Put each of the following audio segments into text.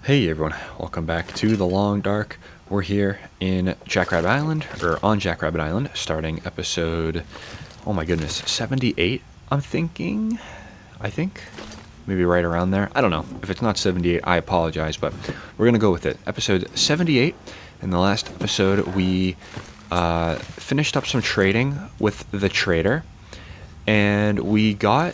Hey everyone, welcome back to The Long Dark. We're here in Jackrabbit Island, or on Jackrabbit Island, starting episode, oh my goodness, 78, I'm thinking? I think? Maybe right around there. I don't know. If it's not 78, I apologize, but we're going to go with it. Episode 78. In the last episode, we finished up some trading with the trader, and we got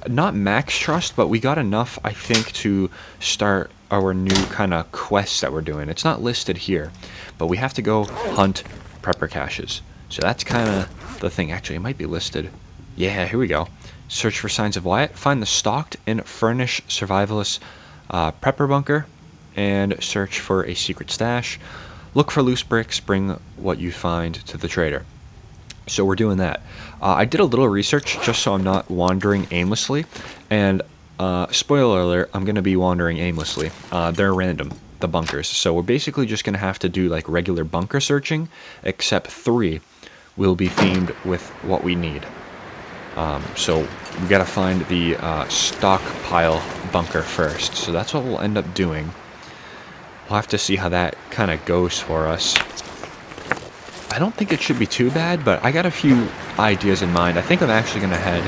not max trust, but we got enough, I think, to start our new kind of quest that we're doing. It's not listed here, but we have to go hunt prepper caches. So that's kind of the thing. Actually, it might be listed. Yeah, here we go. Search for signs of Wyatt. Find the stocked and furnished survivalist prepper bunker, and search for a secret stash. Look for loose bricks. Bring what you find to the trader. So we're doing that. I did a little research just so I'm not wandering aimlessly, and spoiler alert, I'm going to be wandering aimlessly. They're random, the bunkers, so we're basically just going to have to do like regular bunker searching, except 3 will be themed with what we need. So we got to find the stockpile bunker first, so that's what we'll end up doing. We'll have to see how that kind of goes for us. I don't think it should be too bad, but I got a few ideas in mind. I think I'm actually going to head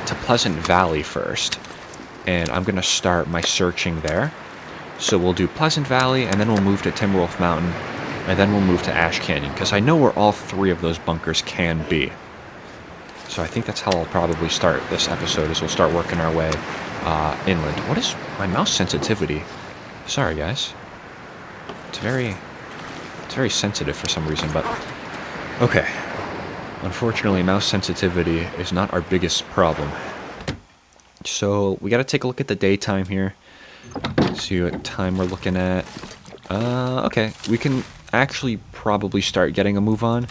to Pleasant Valley first, and I'm going to start my searching there. So we'll do Pleasant Valley, and then we'll move to Timberwolf Mountain, and then we'll move to Ash Canyon, because I know where all 3 of those bunkers can be. So I think that's how I'll probably start this episode, is we'll start working our way inland. What is my mouse sensitivity? Sorry, guys. It's very sensitive for some reason, but okay. Unfortunately, mouse sensitivity is not our biggest problem. So we got to take a look at the daytime here. See what time we're looking at. Okay, we can actually probably start getting a move on.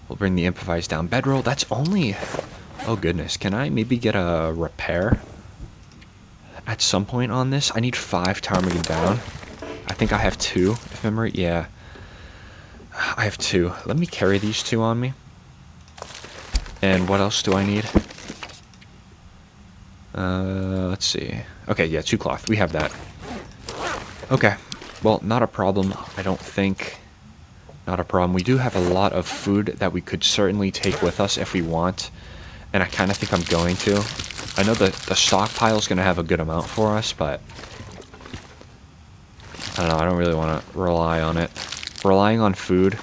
We'll bring the improvised down bedroll. That's only... oh goodness, can I maybe get a repair at some point on this? I need 5 ptarmigan down. I think I have 2, if memory... yeah. I have 2. Let me carry these 2 on me. And what else do I need? Let's see. Okay, yeah, 2 cloth. We have that. Okay. Well, not a problem, I don't think. Not a problem. We do have a lot of food that we could certainly take with us if we want. And I kind of think I'm going to. I know the stockpile is going to have a good amount for us, but... I don't know, I don't really want to rely on it. Relying on food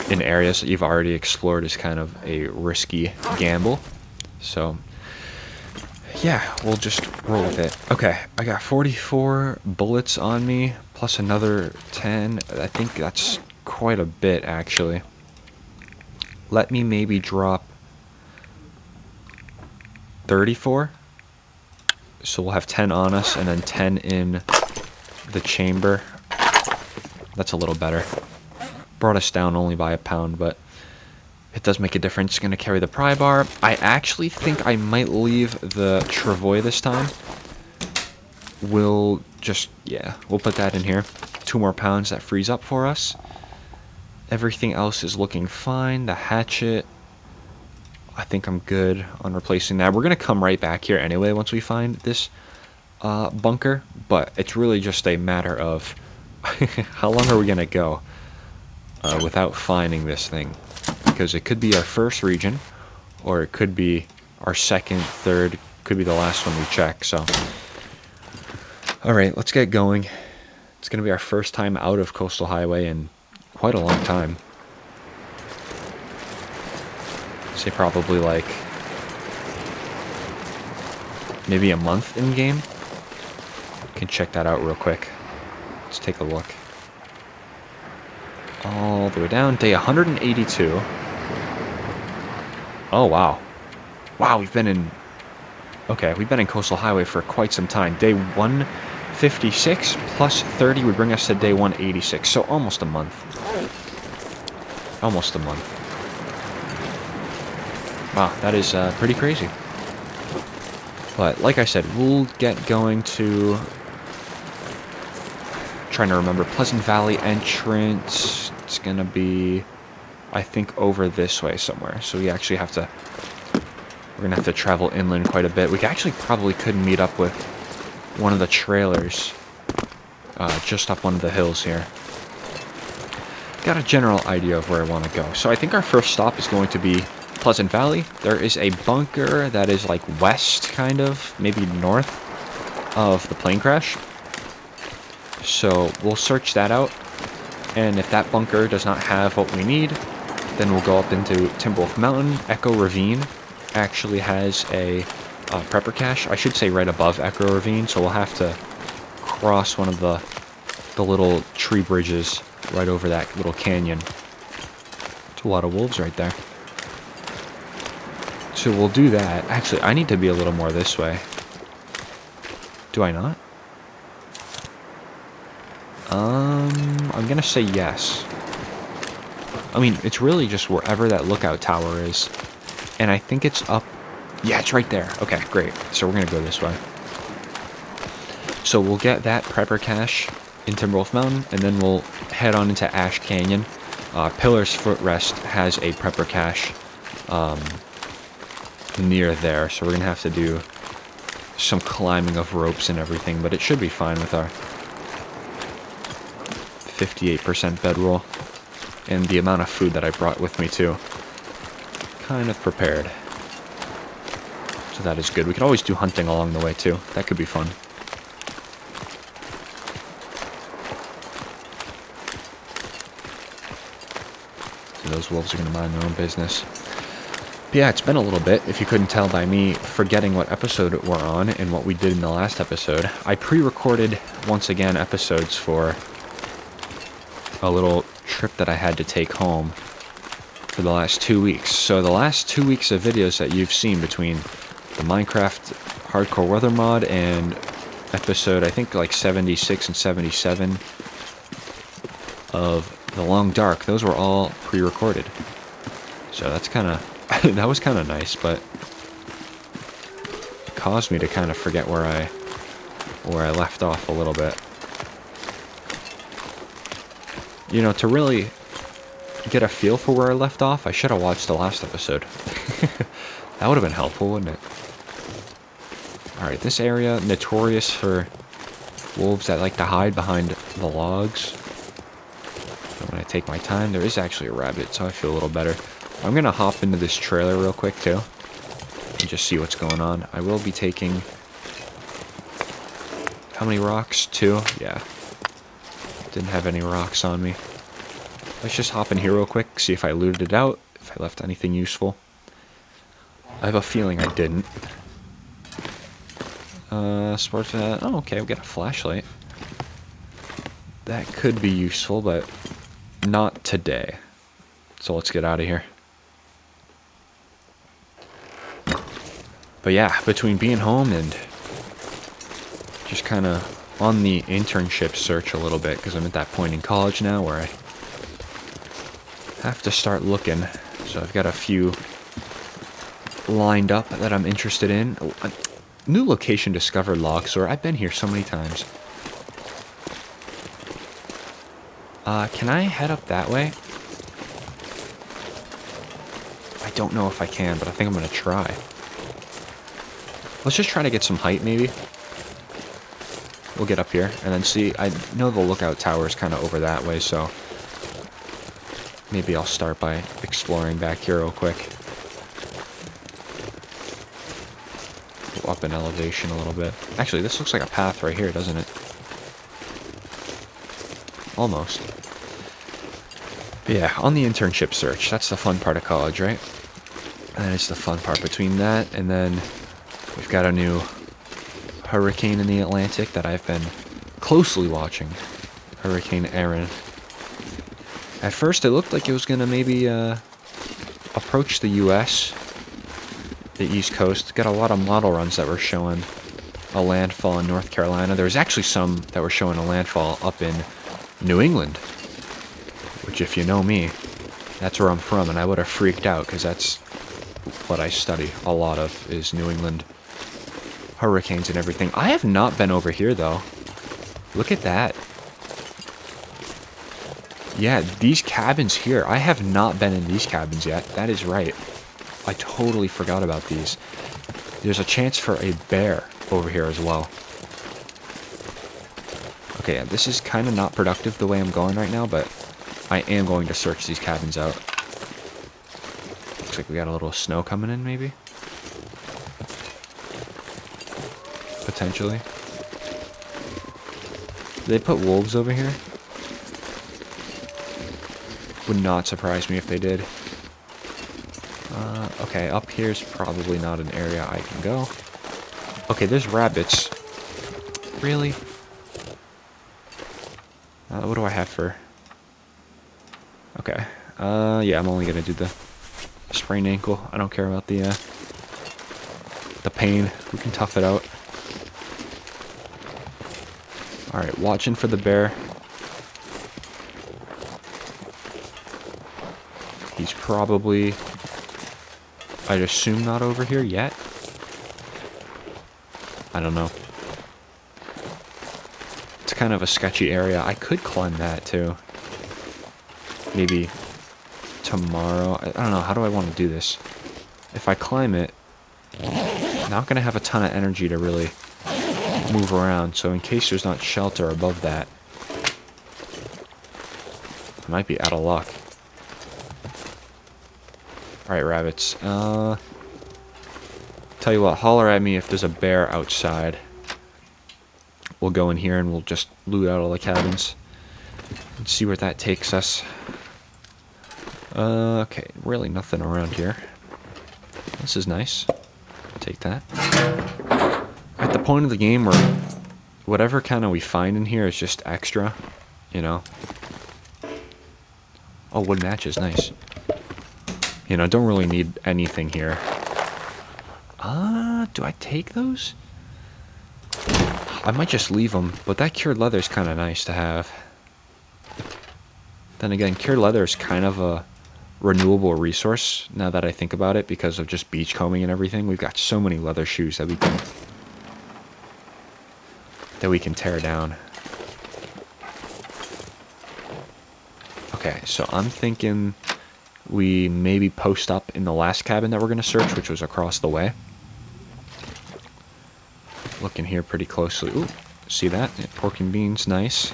in areas that you've already explored is kind of a risky gamble. So, yeah, we'll just roll with it. Okay, I got 44 bullets on me, plus another 10. I think that's quite a bit, actually. Let me maybe drop 34. So we'll have 10 on us, and then 10 in the chamber. That's a little better. Brought us down only by a pound, but it does make a difference. Going to carry the pry bar. I actually think I might leave the travois this time. We'll just, yeah, we'll put that in here. 2 more pounds, that frees up for us. Everything else is looking fine. The hatchet, I think I'm good on replacing that. We're going to come right back here anyway once we find this bunker, but it's really just a matter of how long are we going to go without finding this thing? Because it could be our first region, or it could be our second, third, could be the last one we check, so. Alright, let's get going. It's going to be our first time out of Coastal Highway in quite a long time. Say probably like maybe a month in game. Can check that out real quick. Let's take a look. All the way down, day 182. Oh, wow. Wow, we've been in... okay, we've been in Coastal Highway for quite some time. Day 156 plus 30 would bring us to day 186, so almost a month. Almost a month. Wow, that is pretty crazy. But, like I said, we'll get going to... trying to remember, Pleasant Valley entrance. It's gonna be, I think, over this way somewhere. So we actually have to, we're gonna have to travel inland quite a bit. We actually probably could meet up with one of the trailers just up one of the hills here. Got a general idea of where I want to go. So I think our first stop is going to be Pleasant Valley. There is a bunker that is like west, kind of, maybe north of the plane crash. So we'll search that out. And if that bunker does not have what we need, then we'll go up into Timberwolf Mountain. Echo Ravine actually has a prepper cache. I should say right above Echo Ravine. So we'll have to cross one of the little tree bridges right over that little canyon. There's a lot of wolves right there. So we'll do that. Actually, I need to be a little more this way. Do I not? I'm gonna say yes. I mean, it's really just wherever that lookout tower is. And I think it's up... Yeah, it's right there. Okay, great. So we're gonna go this way. So we'll get that prepper cache in Timberwolf Mountain, and then we'll head on into Ash Canyon. Pillar's Footrest has a prepper cache near there, so we're gonna have to do some climbing of ropes and everything, but it should be fine with our 58% bedroll and the amount of food that I brought with me too. Kind of prepared. So that is good. We could always do hunting along the way too. That could be fun. Those wolves are going to mind their own business. But yeah, it's been a little bit, if you couldn't tell by me forgetting what episode we're on and what we did in the last episode. I pre-recorded, once again, episodes for a little trip that I had to take home for the last 2 weeks. So the last 2 weeks of videos that you've seen between the Minecraft Hardcore Weather Mod and episode, I think, like 76 and 77 of The Long Dark, those were all pre-recorded. So that's kind of... that was kind of nice, but it caused me to kind of forget where I left off a little bit. You know, to really get a feel for where I left off, I should have watched the last episode. That would have been helpful, wouldn't it? Alright, this area, notorious for wolves that like to hide behind the logs. I'm going to take my time. There is actually a rabbit, so I feel a little better. I'm going to hop into this trailer real quick, too, and just see what's going on. I will be taking... How many rocks? 2? Yeah. Didn't have any rocks on me. Let's just hop in here real quick, see if I looted it out, if I left anything useful. I have a feeling I didn't. Sports... oh, okay, we got a flashlight. That could be useful, but not today. So let's get out of here. But yeah, between being home and just kind of on the internship search a little bit, because I'm at that point in college now where I have to start looking. So I've got a few lined up that I'm interested in. New location discovered, Logsor. I've been here so many times. Can I head up that way? I don't know if I can, but I think I'm going to try. Let's just try to get some height, maybe. We'll get up here, and then see. I know the lookout tower is kind of over that way, so maybe I'll start by exploring back here real quick. Go up in elevation a little bit. Actually, this looks like a path right here, doesn't it? Almost. But yeah, on the internship search. That's the fun part of college, right? And then it's the fun part between that, and then we've got a new hurricane in the Atlantic that I've been closely watching. Hurricane Erin. At first, it looked like it was going to maybe approach the U.S., the East Coast. Got a lot of model runs that were showing a landfall in North Carolina. There was actually some that were showing a landfall up in New England, which, if you know me, that's where I'm from, and I would have freaked out, because that's what I study a lot of, is New England hurricanes and everything. I have not been over here, though. Look at that. Yeah, these cabins here. I have not been in these cabins yet. That is right. I totally forgot about these. There's a chance for a bear over here as well. Okay, yeah, this is kind of not productive the way I'm going right now, but I am going to search these cabins out. Looks like we got a little snow coming in, maybe? Potentially. Did they put wolves over here? Would not surprise me if they did. Okay, up here's probably not an area I can go. Okay, there's rabbits. Really? What do I have for... Okay. Yeah, I'm only gonna do the sprained ankle. I don't care about the pain. We can tough it out. Alright, watching for the bear. He's probably... I'd assume not over here yet. I don't know. It's kind of a sketchy area. I could climb that too. Maybe tomorrow. I don't know. How do I want to do this? If I climb it, I'm not going to have a ton of energy to really move around. So in case there's not shelter above that, I might be out of luck. Alright, rabbits. Tell you what, holler at me if there's a bear outside. We'll go in here and we'll just loot out all the cabins and see where that takes us. Okay, really nothing around here. This is nice. Take that. At the point of the game where whatever kind of we find in here is just extra, you know. Oh, wood matches, nice. You know, don't really need anything here. Do I take those? I might just leave them, but that cured leather is kind of nice to have. Then again, cured leather is kind of a renewable resource, now that I think about it, because of just beachcombing and everything. We've got so many leather shoes that we can tear down. Okay, so I'm thinking we maybe post up in the last cabin that we're going to search, which was across the way. Looking here pretty closely. Ooh, see that? Yeah, pork and beans, nice.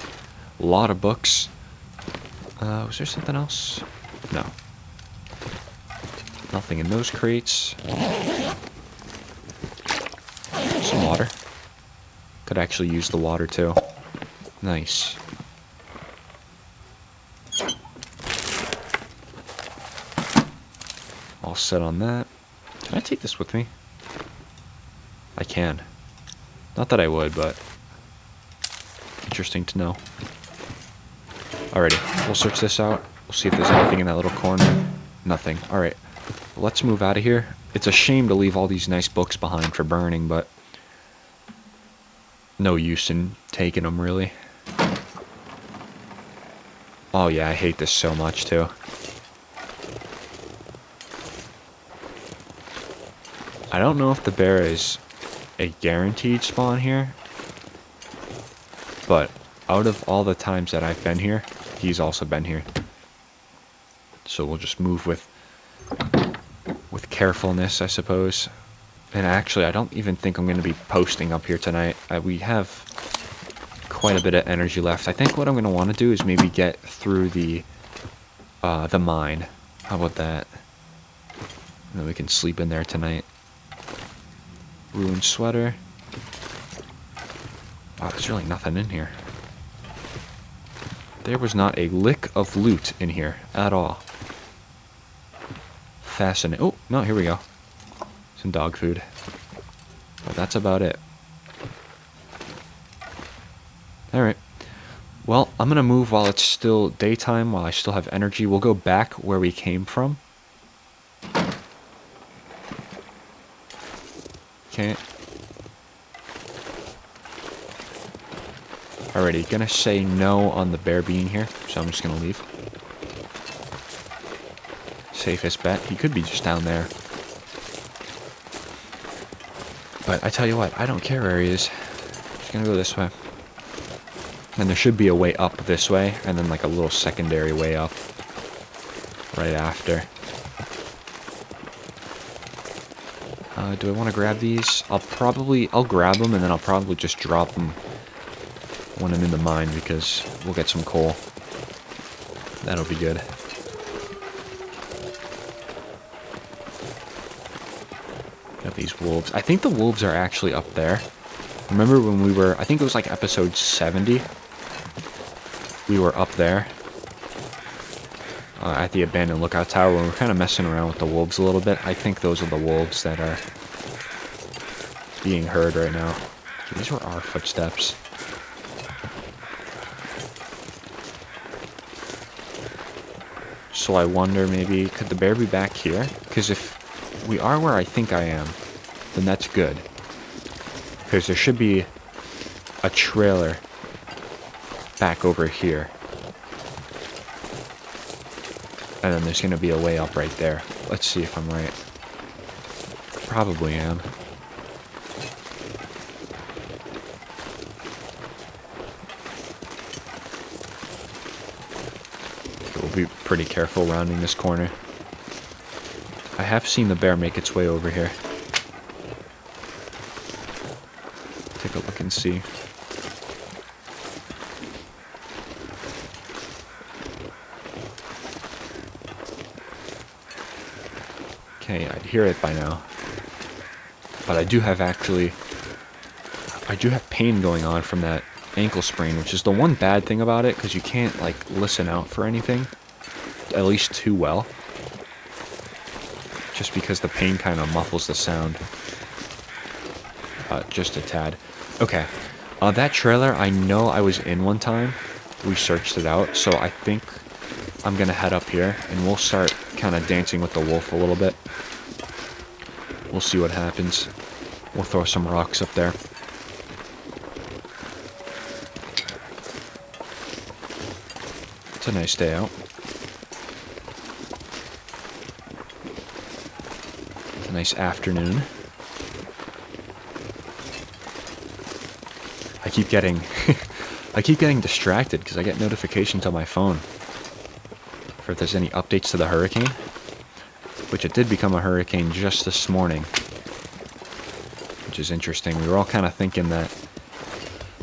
A lot of books. Was there something else? No. Nothing in those crates. Some water. Could actually use the water too. Nice. All set on that. Can I take this with me? I can. Not that I would, but interesting to know. Alrighty, we'll search this out. We'll see if there's anything in that little corner. Nothing. Alright, let's move out of here. It's a shame to leave all these nice books behind for burning, but no use in taking them, really. Oh yeah, I hate this so much, too. I don't know if the bear is a guaranteed spawn here, but out of all the times that I've been here, he's also been here. So we'll just move with carefulness, I suppose. And actually, I don't even think I'm going to be posting up here tonight. We have quite a bit of energy left. I think what I'm going to want to do is maybe get through the mine. How about that? And then we can sleep in there tonight. Ruined sweater. Wow, there's really nothing in here. There was not a lick of loot in here at all. Fascinating. Oh, no, here we go. Some dog food. But that's about it. Alright. Well, I'm going to move while it's still daytime, while I still have energy. We'll go back where we came from. Okay. Alrighty, gonna say no on the bear being here, so I'm just gonna leave. Safest bet. He could be just down there. But I tell you what, I don't care where he is. Just gonna go this way. And there should be a way up this way, and then like a little secondary way up right after. Do I want to grab these? I'll grab them, and then I'll probably just drop them when I'm in the mine because we'll get some coal. That'll be good. Got these wolves. I think the wolves are actually up there. Remember when we were, I think it was like episode 70. We were up there at the abandoned lookout tower when we were kind of messing around with the wolves a little bit. I think those are the wolves that are being heard right now. These were our footsteps. So I wonder, maybe, could the bear be back here? Because if we are where I think I am, then that's good. Because there should be a trailer back over here. And then there's going to be a way up right there. Let's see if I'm right. Probably am. Be pretty careful rounding this corner. I have seen the bear make its way over here. Take a look and see. Okay, I'd hear it by now. But I do have pain going on from that ankle sprain, which is the one bad thing about it, because you can't like listen out for anything. At least too well, just because the pain kind of muffles the sound just a tad. Okay, that trailer, I know I was in one time. We searched it out, so I think I'm gonna head up here and we'll start kind of dancing with the wolf a little bit. We'll see what happens. We'll throw some rocks up there. It's a nice day out. Nice afternoon. I keep getting distracted because I get notifications on my phone for if there's any updates to the hurricane, which it did become a hurricane just this morning, which is interesting. We were all kind of thinking that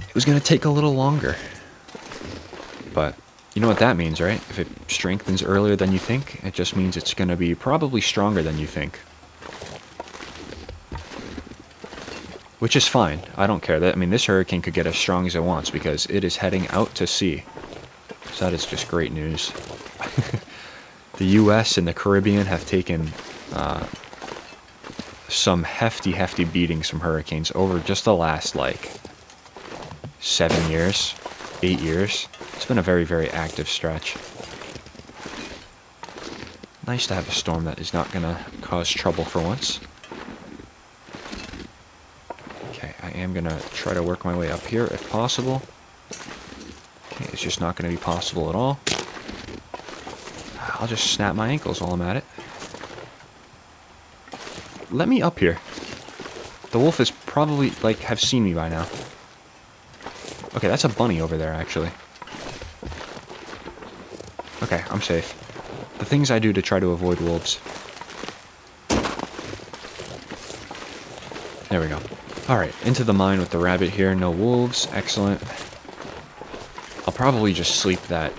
it was going to take a little longer, but you know what that means, right? If it strengthens earlier than you think, it just means it's going to be probably stronger than you think. Which is fine. I don't care. I mean, this hurricane could get as strong as it wants because it is heading out to sea. So that is just great news. The U.S. and the Caribbean have taken some hefty beatings from hurricanes over just the last, like, 7 years, 8 years. It's been a very active stretch. Nice to have a storm that is not going to cause trouble for once. I am going to try to work my way up here if possible. Okay, it's just not going to be possible at all. I'll just snap my ankles while I'm at it. Let me up here. The wolf is probably, like, have seen me by now. Okay, that's a bunny over there, actually. Okay, I'm safe. The things I do to try to avoid wolves. There we go. Alright, into the mine with the rabbit here. No wolves. Excellent. I'll probably just sleep that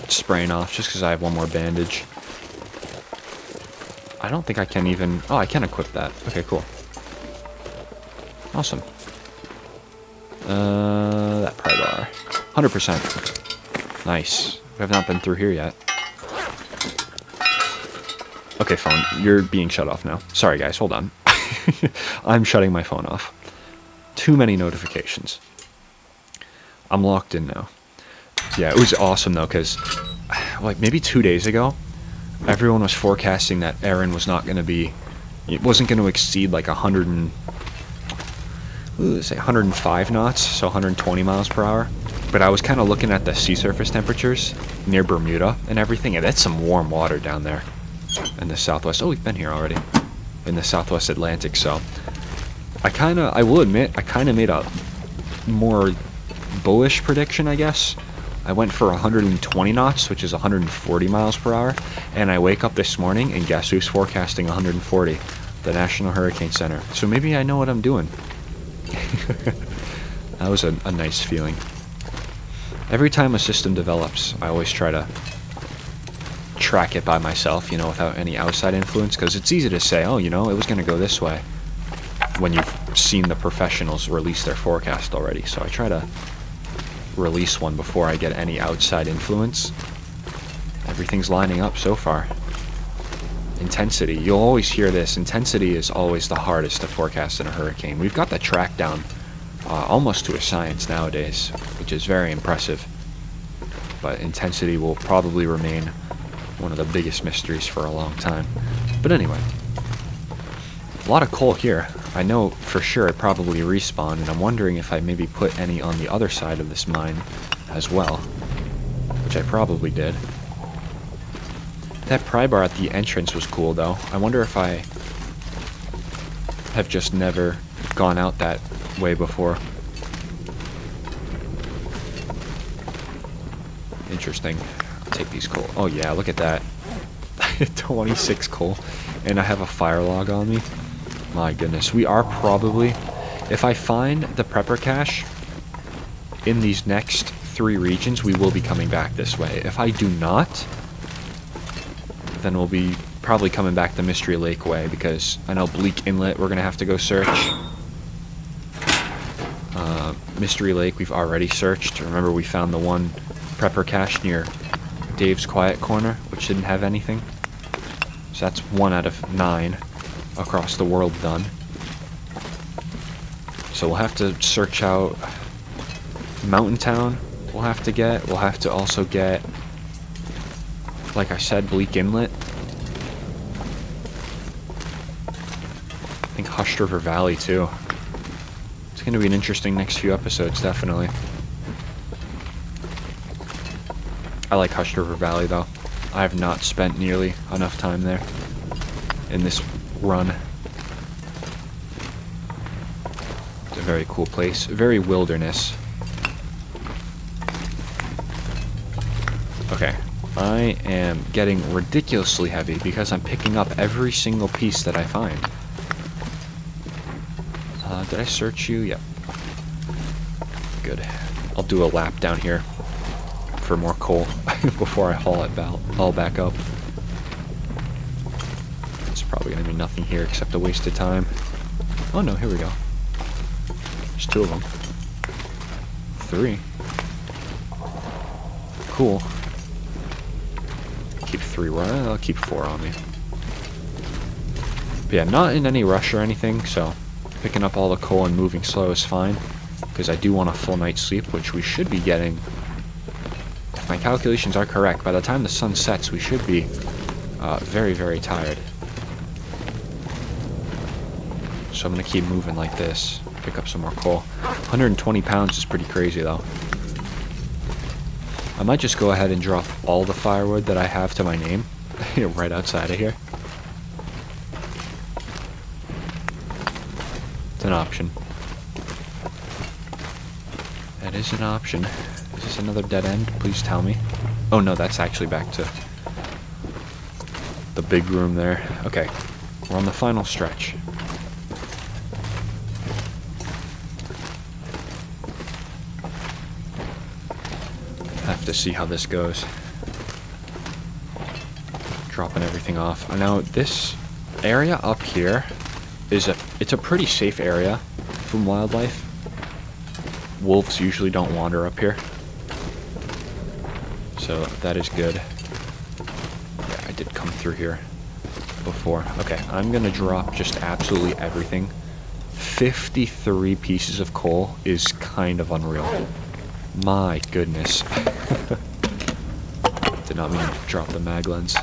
sprain off just because I have one more bandage. I don't think I can even... Oh, I can equip that. Okay, cool. Awesome. That pry bar. 100%. Nice. We have not been through here yet. Okay, phone. You're being shut off now. Sorry, guys. Hold on. I'm shutting my phone off. Too many notifications. I'm locked in now. Yeah, it was awesome though, because like maybe 2 days ago, everyone was forecasting that Erin was not going to be, it wasn't going to exceed like 105 knots, so 120 miles per hour. But I was kind of looking at the sea surface temperatures near Bermuda and everything, and that's some warm water down there in the southwest. Oh, we've been here already. In the southwest Atlantic, so I will admit, I kind of made a more bullish prediction, I guess. I went for 120 knots, which is 140 miles per hour, and I wake up this morning and guess who's forecasting 140? The National Hurricane Center. So maybe I know what I'm doing. That was a nice feeling. Every time a system develops, I always try to track it by myself, you know, without any outside influence, because it's easy to say, oh, you know, it was going to go this way, when you've seen the professionals release their forecast already. So I try to release one before I get any outside influence. Everything's lining up so far. Intensity, you'll always hear this, intensity is always the hardest to forecast in a hurricane. We've got the track down almost to a science nowadays, which is very impressive. But intensity will probably remain one of the biggest mysteries for a long time. But anyway, a lot of coal here. I know for sure it probably respawned, and I'm wondering if I maybe put any on the other side of this mine as well, which I probably did. That pry bar at the entrance was cool though. I wonder if I have just never gone out that way before. Interesting. I'll take these coal. Oh yeah, look at that. 26 coal. And I have a fire log on me. My goodness. We are probably... If I find the prepper cache in these next 3 regions, we will be coming back this way. If I do not, then we'll be probably coming back the Mystery Lake way, because I know Bleak Inlet we're going to have to go search. Mystery Lake we've already searched. Remember, we found the one prepper cache near Dave's Quiet Corner, which didn't have anything. So that's 1 out of 9 across the world done. So we'll have to search out Mountain Town. We'll have to also get, like I said, Bleak Inlet. I think Hushed River Valley too. It's going to be an interesting next few episodes, definitely. I like Hushed River Valley though. I have not spent nearly enough time there in this run. It's a very cool place, very wilderness. Okay, I am getting ridiculously heavy because I'm picking up every single piece that I find. Did I search you? Yep. Good. I'll do a lap down here for more coal before I haul it all back up. There's probably going to be nothing here except a waste of time. Oh no, here we go. There's 2 of them. 3. Cool. Keep 3, I'll keep 4 on me. But yeah, not in any rush or anything, so picking up all the coal and moving slow is fine, because I do want a full night's sleep, which we should be getting. If my calculations are correct, by the time the sun sets, we should be very, very tired. So I'm going to keep moving like this, pick up some more coal. 120 pounds is pretty crazy, though. I might just go ahead and drop all the firewood that I have to my name right outside of here. It's an option. That is an option. Is this another dead end? Please tell me. Oh no, that's actually back to the big room there. Okay, we're on the final stretch. Have to see how this goes. Dropping everything off. I know this area up here is it's a pretty safe area from wildlife. Wolves usually don't wander up here, so that is good. Yeah, I did come through here before. Okay, I'm gonna drop just absolutely everything. 53 pieces of coal is kind of unreal. My goodness. Did not mean to drop the mag lens.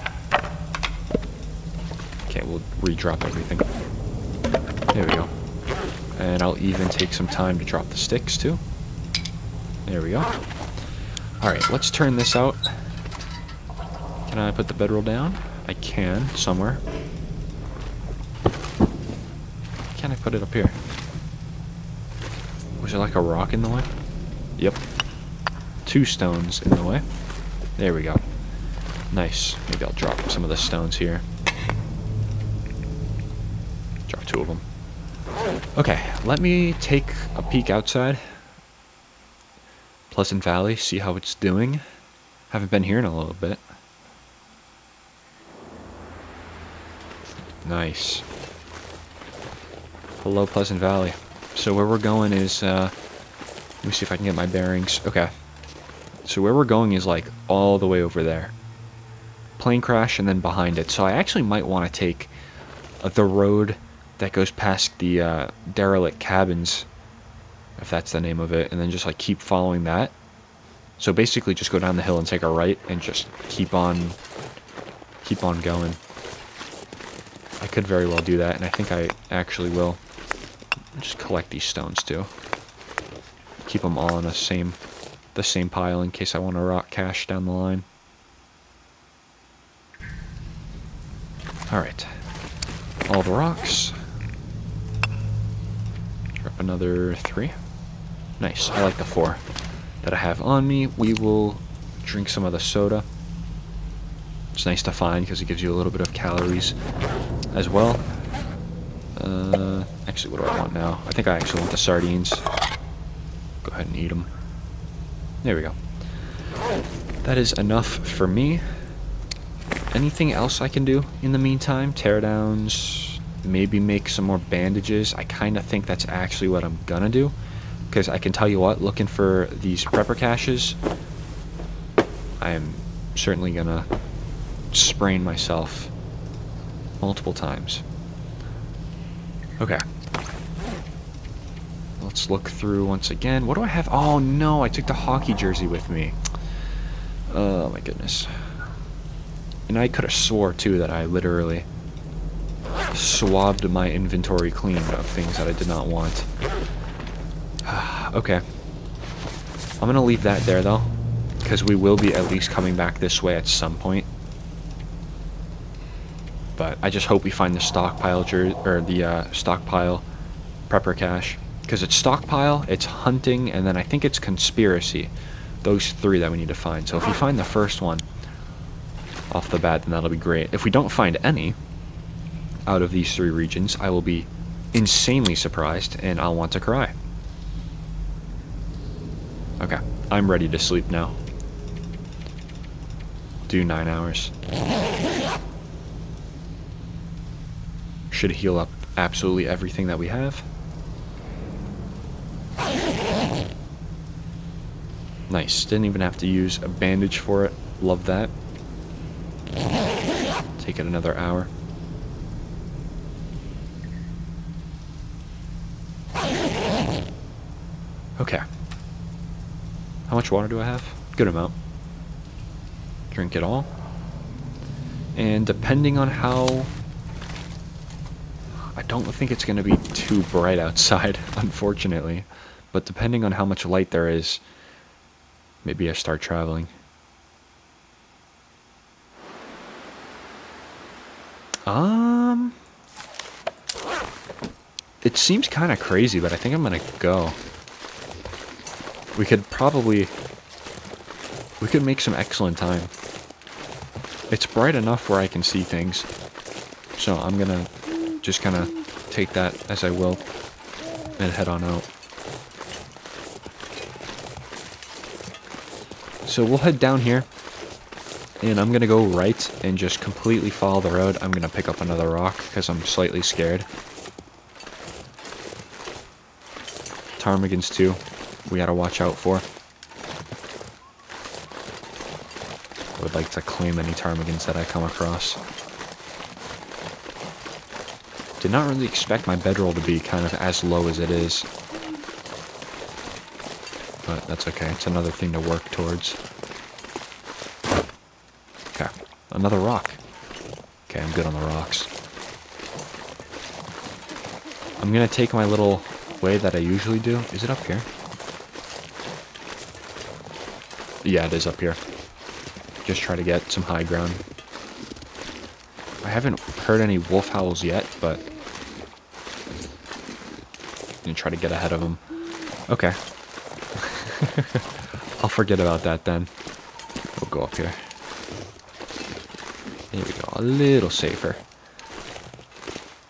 Okay, we'll re-drop everything. There we go. And I'll even take some time to drop the sticks too. There we go. Alright, let's turn this out. Can I put the bedroll down? I can, somewhere. Can I put it up here? Was there like a rock in the way? Yep. 2 stones in the way. There we go. Nice. Maybe I'll drop some of the stones here. Drop 2 of them. Okay, let me take a peek outside. Pleasant Valley, see how it's doing. Haven't been here in a little bit. Nice. Hello, Pleasant Valley. So where we're going is, let me see if I can get my bearings. Okay. So where we're going is like all the way over there. Plane crash and then behind it. So I actually might want to take the road that goes past the derelict cabins, if that's the name of it, and then just like keep following that. So basically just go down the hill and take a right and just keep on going. I could very well do that, and I think I actually will. Just collect these stones too. Keep them all in the same pile in case I want a rock cache down the line. Alright. All the rocks. Drop another 3. Nice. I like the 4 that I have on me. We will drink some of the soda. It's nice to find because it gives you a little bit of calories as well. Actually, what do I want now? I think I actually want the sardines. Go ahead and eat them. There we go. That is enough for me. Anything else I can do in the meantime? Teardowns, maybe make some more bandages. I kind of think that's actually what I'm gonna do, because I can tell you what, looking for these prepper caches, I am certainly gonna sprain myself multiple times. Okay. Let's look through once again. What do I have? Oh no, I took the hockey jersey with me. Oh my goodness. And I could have swore too that I literally swabbed my inventory clean of things that I did not want. Okay. I'm gonna leave that there though, because we will be at least coming back this way at some point. But I just hope we find the stockpile stockpile prepper cache, because it's stockpile, it's hunting, and then I think it's conspiracy. Those 3 that we need to find. So if we find the first one off the bat, then that'll be great. If we don't find any out of these 3 regions, I will be insanely surprised and I'll want to cry. Okay, I'm ready to sleep now. Do 9 hours. Should heal up absolutely everything that we have. Nice. Didn't even have to use a bandage for it. Love that. Take it another hour. Okay. How much water do I have? Good amount. Drink it all. And depending on how... I don't think it's going to be too bright outside, unfortunately. But depending on how much light there is, maybe I start traveling. It seems kind of crazy, but I think I'm going to go. We could make some excellent time. It's bright enough where I can see things. So I'm going to just kind of take that as I will and head on out. So we'll head down here, and I'm going to go right and just completely follow the road. I'm going to pick up another rock because I'm slightly scared. Ptarmigans too, we got to watch out for. I would like to claim any ptarmigans that I come across. Did not really expect my bedroll to be kind of as low as it is. But that's okay, it's another thing to work towards. Okay, another rock. Okay, I'm good on the rocks. I'm gonna take my little way that I usually do. Is it up here? Yeah, it is up here. Just try to get some high ground. I haven't heard any wolf howls yet, but I'm gonna try to get ahead of them. Okay. I'll forget about that then. We'll go up here. There we go, a little safer.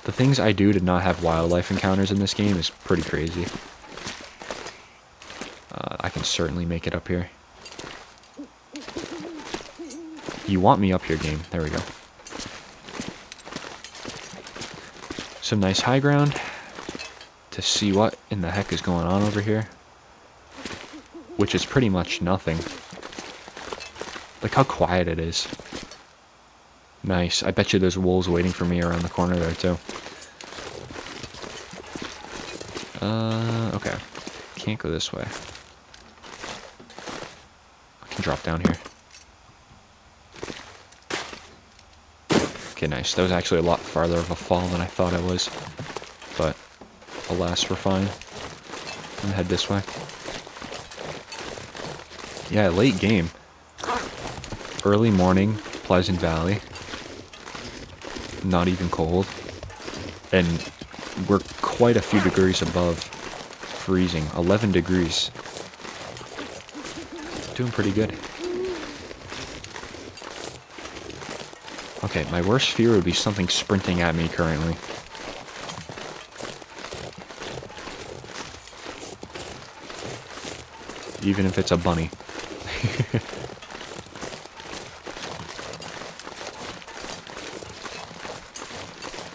The things I do to not have wildlife encounters in this game is pretty crazy. I can can certainly make it up here. You want me up here, game. There we go. Some nice high ground to see what in the heck is going on over here. Which is pretty much nothing. Look how quiet it is. Nice. I bet you there's wolves waiting for me around the corner there too. Okay. Can't go this way. I can drop down here. Okay, nice. That was actually a lot farther of a fall than I thought it was. But, alas, we're fine. I'm gonna head this way. Yeah, late game. Early morning, Pleasant Valley. Not even cold. And we're quite a few degrees above freezing. 11 degrees. Doing pretty good. Okay, my worst fear would be something sprinting at me currently. Even if it's a bunny.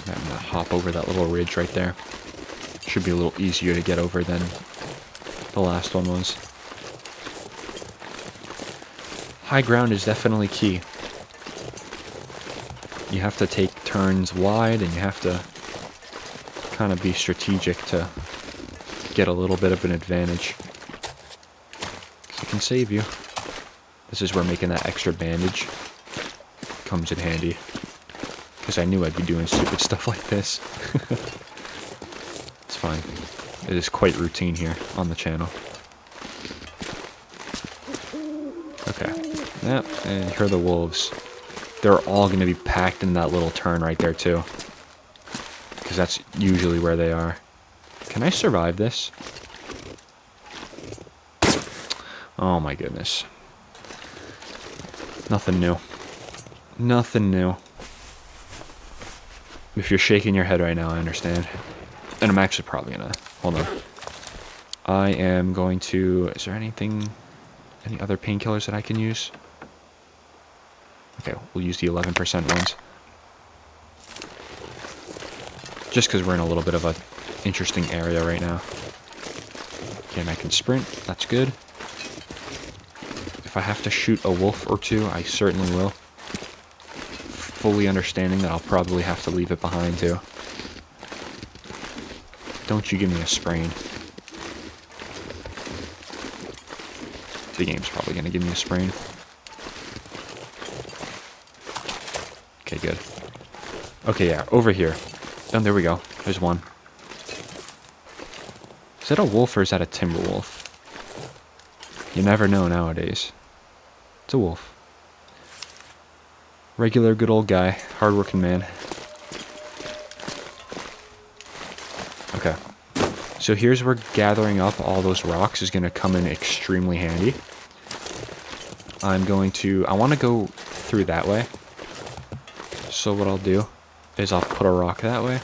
I'm gonna hop over that little ridge right there. Should be a little easier to get over than the last one was. High ground is definitely key. You have to take turns wide, and you have to kind of be strategic to get a little bit of an advantage. 'Cause it can save you. This is where making that extra bandage comes in handy. Because I knew I'd be doing stupid stuff like this. It's fine. It is quite routine here on the channel. Okay. Yep, and here are the wolves. They're all going to be packed in that little turn right there too. Because that's usually where they are. Can I survive this? Oh my goodness. Nothing new. Nothing new. If you're shaking your head right now, I understand. And I'm actually probably gonna... Hold on. I am going to... Is there anything... Any other painkillers that I can use? Okay, we'll use the 11% ones. Just because we're in a little bit of a interesting area right now. Okay, and I can sprint. That's good. If I have to shoot a wolf or two, I certainly will. Fully understanding that I'll probably have to leave it behind too. Don't you give me a sprain. The game's probably going to give me a sprain. Okay, good. Okay, yeah, over here. Oh, there we go. There's one. Is that a wolf or is that a timber wolf? You never know nowadays. It's a wolf. Regular good old guy. Hardworking man. Okay. So here's where gathering up all those rocks is going to come in extremely handy. I want to go through that way. So what I'll do is I'll put a rock that way.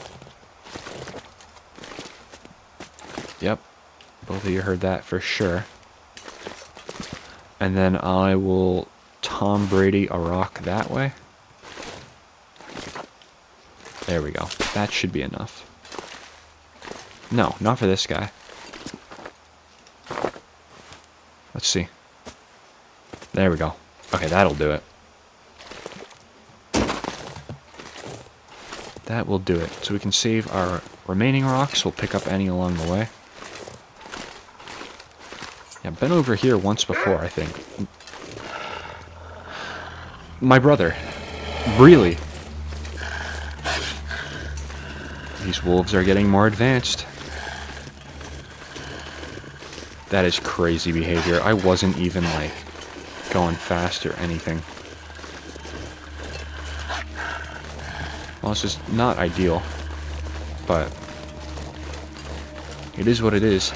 Yep. Both of you heard that for sure. And then I will Tom Brady a rock that way. There we go. That should be enough. No, not for this guy. Let's see. There we go. Okay, that'll do it. That will do it. So we can save our remaining rocks. We'll pick up any along the way. Yeah, I've been over here once before, I think. My brother. Really? These wolves are getting more advanced. That is crazy behavior. I wasn't even, like, going fast or anything. Well, it's just not ideal. But it is what it is.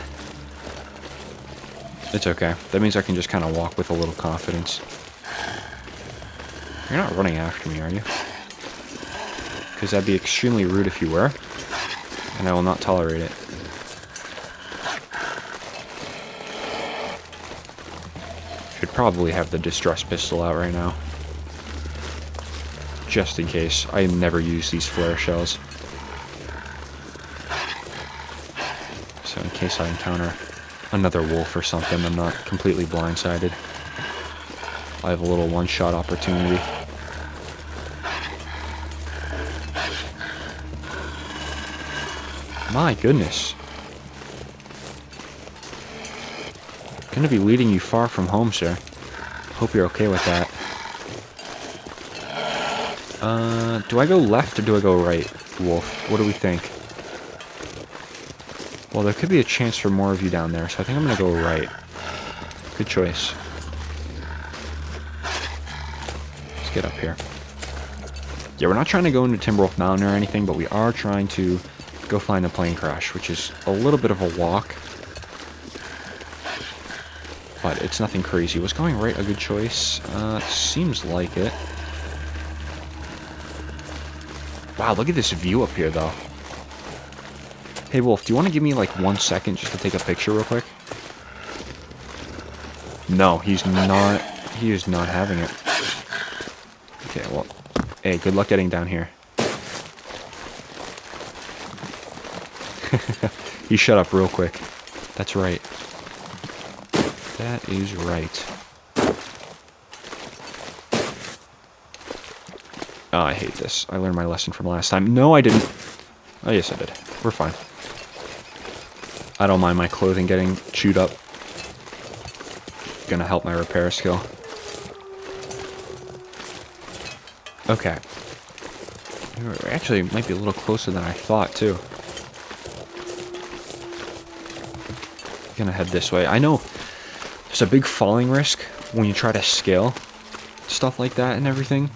It's okay. That means I can just kind of walk with a little confidence. You're not running after me, are you? Because that'd be extremely rude if you were. And I will not tolerate it. Should probably have the distress pistol out right now. Just in case. I never use these flare shells. So in case I encounter another wolf or something, I'm not completely blindsided. I have a little one-shot opportunity. My goodness. Gonna be leading you far from home, sir. Hope you're okay with that. Do I go left or do I go right, wolf? What do we think? Well, there could be a chance for more of you down there, so I think I'm gonna go right. Good choice. Let's get up here. Yeah, we're not trying to go into Timberwolf Mountain or anything, but we are trying to go find a plane crash, which is a little bit of a walk. But it's nothing crazy. Was going right a good choice? Seems like it. Wow, look at this view up here, though. Hey, Wolf, do you want to give me, like, 1 second just to take a picture real quick? No, he's not. He is not having it. Okay, well, hey, good luck getting down here. He shut up real quick. That's right. That is right. Oh, I hate this. I learned my lesson from last time. No, I didn't. Oh, yes, I did. We're fine. I don't mind my clothing getting chewed up. Gonna help my repair skill. Okay. Actually, it might be a little closer than I thought, too. Gonna head this way. I know there's a big falling risk when you try to scale stuff like that and everything.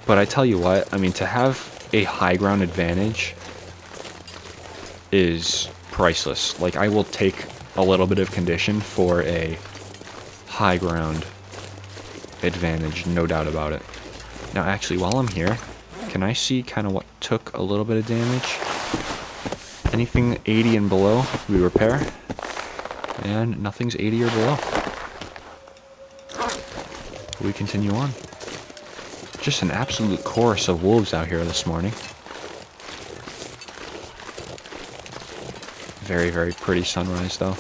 But I tell you what, I mean, to have a high ground advantage is priceless. Like, I will take a little bit of condition for a high ground advantage, no doubt about it. Now, actually, while I'm here, can I see kind of what took a little bit of damage? Anything 80 and below, we repair. And nothing's 80 or below. We continue on. Just an absolute chorus of wolves out here this morning. Very, very pretty sunrise, though.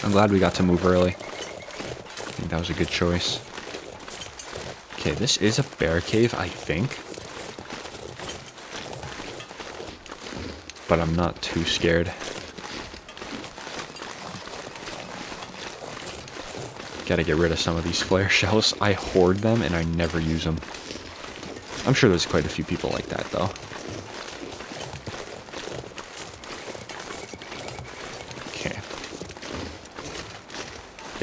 I'm glad we got to move early. I think that was a good choice. Okay, this is a bear cave, I think. But I'm not too scared. Gotta get rid of some of these flare shells. I hoard them and I never use them. I'm sure there's quite a few people like that, though. Okay.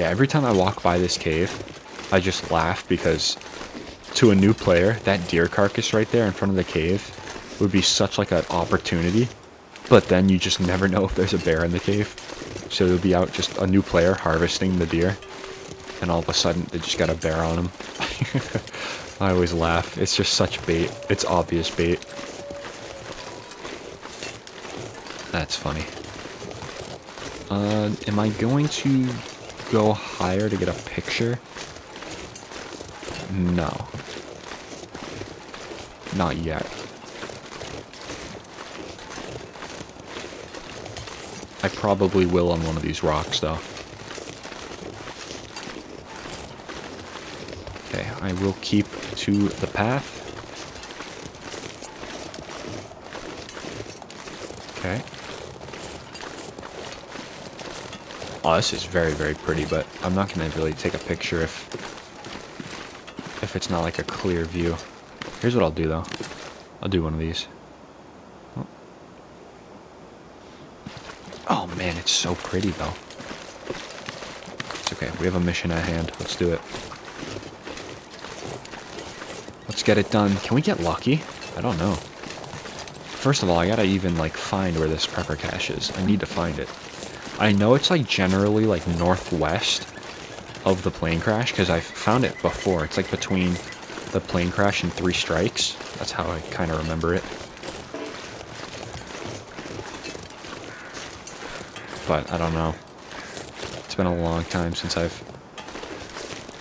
Yeah, every time I walk by this cave, I just laugh because to a new player, that deer carcass right there in front of the cave would be such like an opportunity. But then you just never know if there's a bear in the cave. So you'll be out just a new player harvesting the deer. And all of a sudden, they just got a bear on them. I always laugh. It's just such bait. It's obvious bait. That's funny. Am I going to go higher to get a picture? No. Not yet. I probably will on one of these rocks, though. Okay, I will keep to the path. Okay. Oh, this is very, very pretty, but I'm not going to really take a picture if it's not like a clear view. Here's what I'll do, though. I'll do one of these. Oh, man, it's so pretty, though. It's okay. We have a mission at hand. Let's do it. Let's get it done. Can we get lucky? I don't know. First of all, I gotta even, like, find where this prepper cache is. I need to find it. I know it's, like, generally, like, northwest of the plane crash, because I've found it before. It's, like, between the plane crash and 3 strikes. That's how I kind of remember it. But I don't know. It's been a long time since I've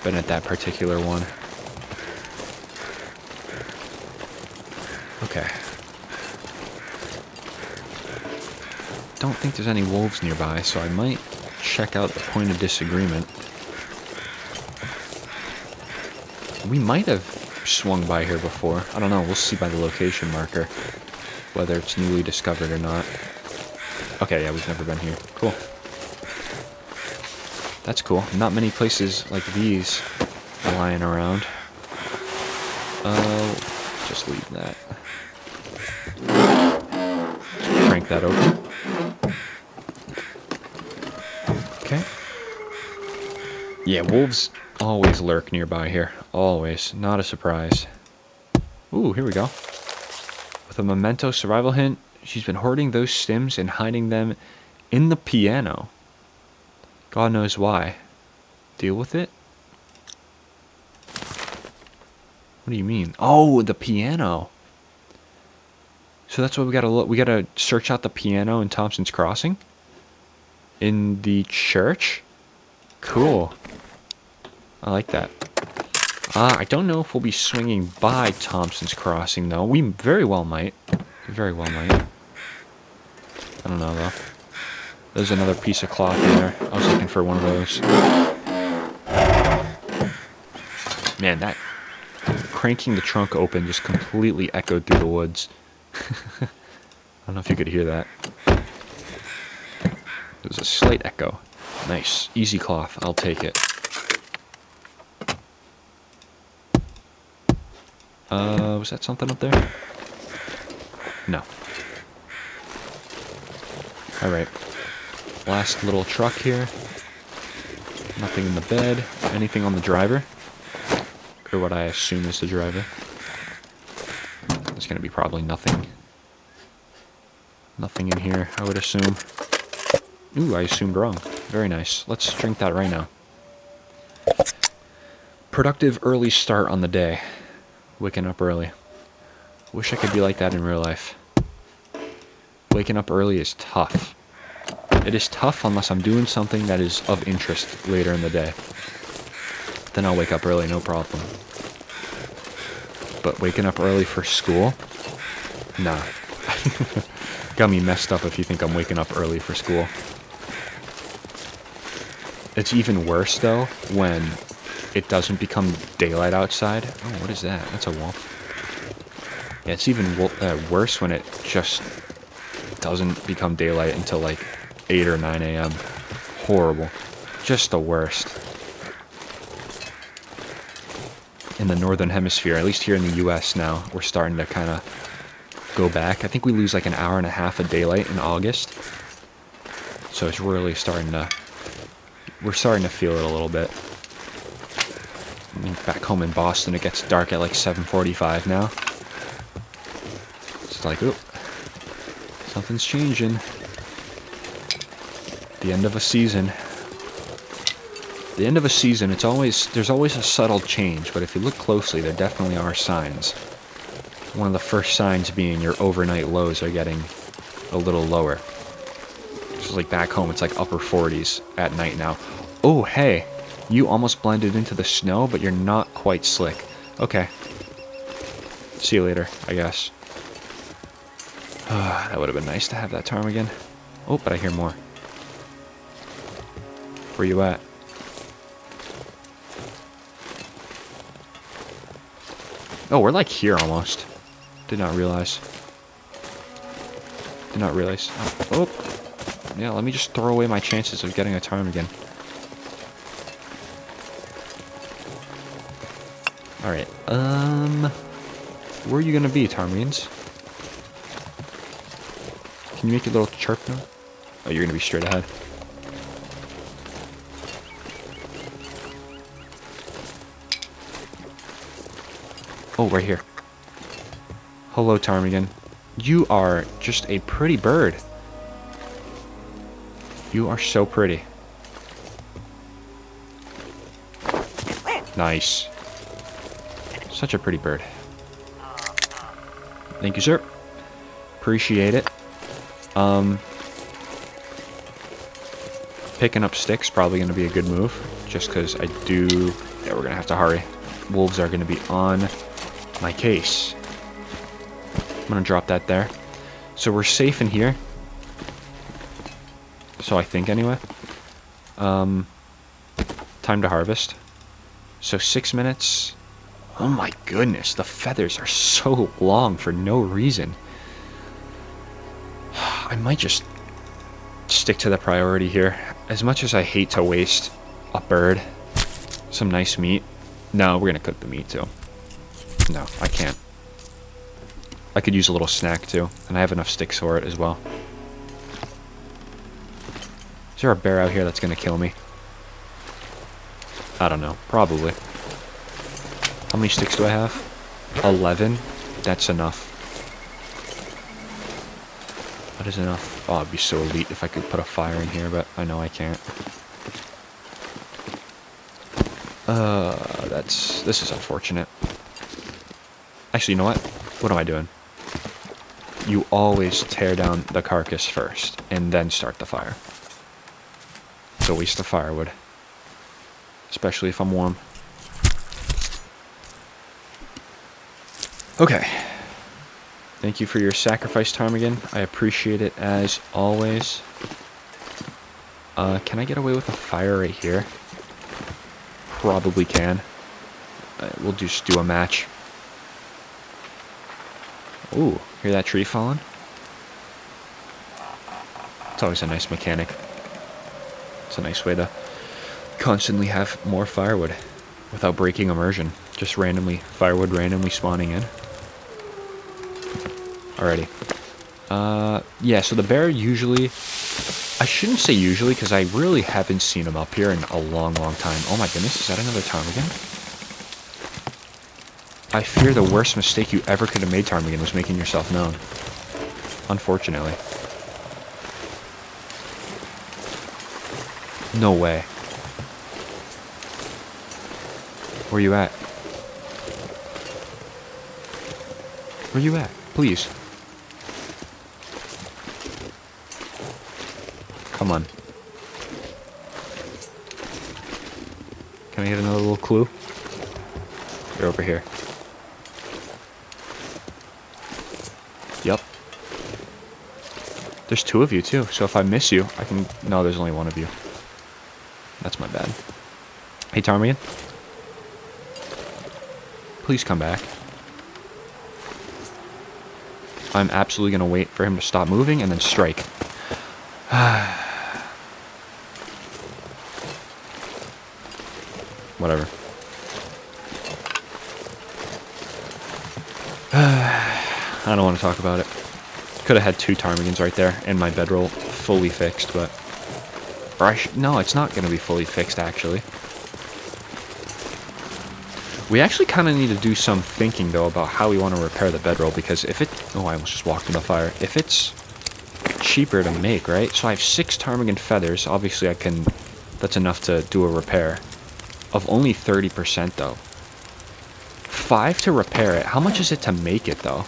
been at that particular one. Okay. Don't think there's any wolves nearby, so I might check out the point of disagreement. We might have swung by here before. I don't know. We'll see by the location marker whether it's newly discovered or not. Okay, yeah, we've never been here. Cool. That's cool. Not many places like these lying around. Just leave that. Just crank that open. Okay. Yeah, wolves always lurk nearby here. Always. Not a surprise. Ooh, here we go. With a memento survival hint, she's been hoarding those stims and hiding them in the piano. God knows why. Deal with it? What do you mean? Oh, the piano. So that's what we gotta look. We gotta search out the piano in Thompson's Crossing? In the church? Cool. I like that. I don't know if we'll be swinging by Thompson's Crossing, though. We very well might. Very well might. I don't know, though. There's another piece of cloth in there. I was looking for one of those. Man, that cranking the trunk open just completely echoed through the woods. I don't know if you could hear that. It was a slight echo. Nice. Easy cloth. I'll take it. Was that something up there? No. Alright. Last little truck here. Nothing in the bed. Anything on the driver? Or what I assume is the driver. There's gonna be probably nothing. Nothing in here, I would assume. Ooh, I assumed wrong. Very nice. Let's drink that right now. Productive early start on the day. Waking up early. Wish I could be like that in real life. Waking up early is tough. It is tough unless I'm doing something that is of interest later in the day. Then I'll wake up early, no problem. But waking up early for school? Nah. Got me messed up if you think I'm waking up early for school. It's even worse, though, when it doesn't become daylight outside. Oh, what is that? That's a wolf. Yeah, it's even worse when it just doesn't become daylight until like 8 or 9 a.m. Horrible. Just the worst. In the northern hemisphere, at least here in the US now, we're starting to kind of go back. I think we lose like an hour and a half of daylight in August. So it's really starting to... We're starting to feel it a little bit. I mean, back home in Boston, it gets dark at like 7:45 now. It's like, oop, something's changing. The end of a season. The end of a season, there's always a subtle change, but if you look closely, there definitely are signs. One of the first signs being your overnight lows are getting a little lower. Just like back home, it's like upper 40s at night now. Oh, hey, you almost blended into the snow, but you're not quite slick. Okay. See you later, I guess. That would have been nice to have that ptarmigan. Oh, but I hear more. Where you at? Oh, we're like here almost. Did not realize. Did not realize. Oh. Yeah, let me just throw away my chances of getting a ptarmigan. Alright, where are you gonna be, ptarmigans? Can you make a little chirp now? Oh, you're gonna be straight ahead. Oh, right here. Hello, ptarmigan. You are just a pretty bird. You are so pretty. Nice. Such a pretty bird. Thank you, sir. Appreciate it. Picking up sticks probably going to be a good move, just because I do... Yeah, we're going to have to hurry. Wolves are going to be on my case. I'm going to drop that there. So we're safe in here. So I think, anyway. Time to harvest. So 6 minutes. Oh my goodness, the feathers are so long for no reason. I might just stick to the priority here. As much as I hate to waste a bird, some nice meat. No, we're gonna cook the meat too. No, I can't. I could use a little snack too, and I have enough sticks for it as well. Is there a bear out here that's gonna kill me? I don't know, probably. How many sticks do I have? 11? That's enough. What is enough? Oh, it'd be so elite if I could put a fire in here, but I know I can't. This is unfortunate. Actually, you know what? What am I doing? You always tear down the carcass first, and then start the fire. It's a waste of firewood. Especially if I'm warm. Okay. Thank you for your sacrifice, ptarmigan. I appreciate it as always. Can I get away with a fire right here? Probably can. We'll just do a match. Ooh, hear that tree falling? It's always a nice mechanic. It's a nice way to constantly have more firewood without breaking immersion. Just randomly, firewood randomly spawning in. Alrighty. Yeah, so the bear usually... I shouldn't say usually, because I really haven't seen him up here in a long, long time. Oh my goodness, is that another ptarmigan? I fear the worst mistake you ever could have made, ptarmigan, was making yourself known. Unfortunately. No way. Where you at? Where you at? Please. Come on. Can I get another little clue? You're over here. Yep. There's 2 of you too, so if I miss you, I can... No, there's only 1 of you. That's my bad. Hey, ptarmigan. Please come back. I'm absolutely going to wait for him to stop moving and then strike. Whatever. I don't want to talk about it. Could have had 2 ptarmigans right there and my bedroll fully fixed, but... Or no, it's not going to be fully fixed, actually. We actually kind of need to do some thinking, though, about how we want to repair the bedroll, because if it... Oh, I almost just walked in the fire. If it's cheaper to make, right? So I have 6 ptarmigan feathers. Obviously, I can... That's enough to do a repair. Of only 30%, though. 5 to repair it. How much is it to make it, though?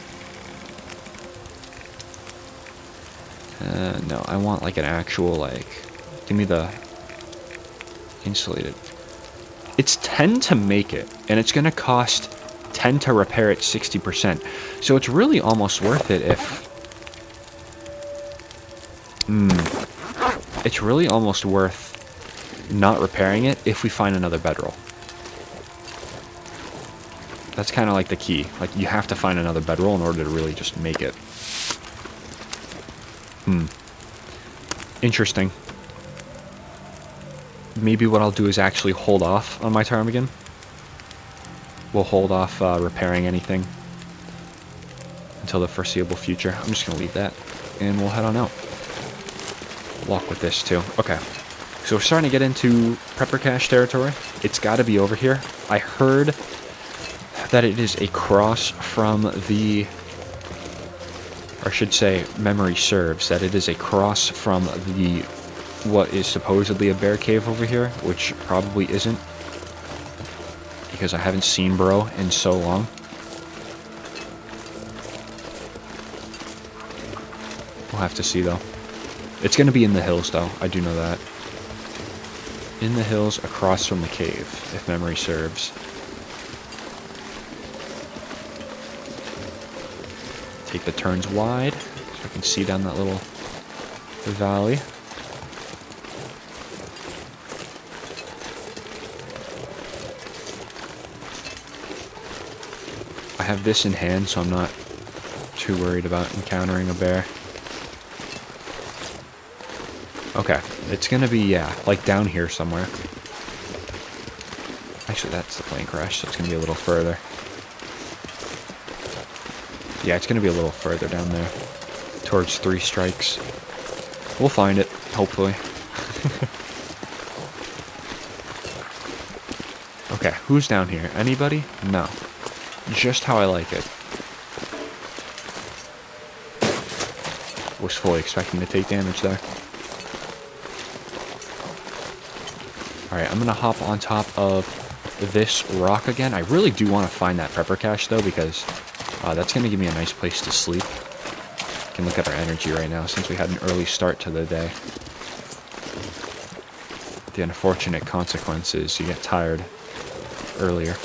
No, I want, like, an actual, like... Give me the... Insulated. It's 10 to make it, and it's going to cost 10 to repair it 60%. So it's really almost worth it if... It's really almost worth not repairing it if we find another bedroll. That's kind of like the key. Like, you have to find another bedroll in order to really just make it. Interesting. Maybe what I'll do is actually hold off on my ptarmigan. We'll hold off repairing anything until the foreseeable future. I'm just going to leave that, and we'll head on out. Walk with this, too. Okay. So we're starting to get into prepper cache territory. It's got to be over here. I heard that it is a cross from the... Or I should say, memory serves, that it is a cross from the... what is supposedly a bear cave over here, which probably isn't, because I haven't seen bro in so long. We'll have to see, though. It's going to be in the hills, though. I do know that. in the hills across from the cave, if memory serves. Take the turns wide so I can see down that little valley. I have this in hand, so I'm not too worried about encountering a bear. Okay, it's gonna be, yeah, like down here somewhere. Actually, that's the plane crash, so it's gonna be a little further. Yeah, it's gonna be a little further down there. Towards 3 strikes. We'll find it, hopefully. Okay, who's down here? Anybody? No. Just how I like it. Was fully expecting to take damage there. Alright, I'm gonna hop on top of this rock again. I really do want to find that prepper cache though, because that's gonna give me a nice place to sleep. Can look at our energy right now since we had an early start to the day. The unfortunate consequence is you get tired earlier.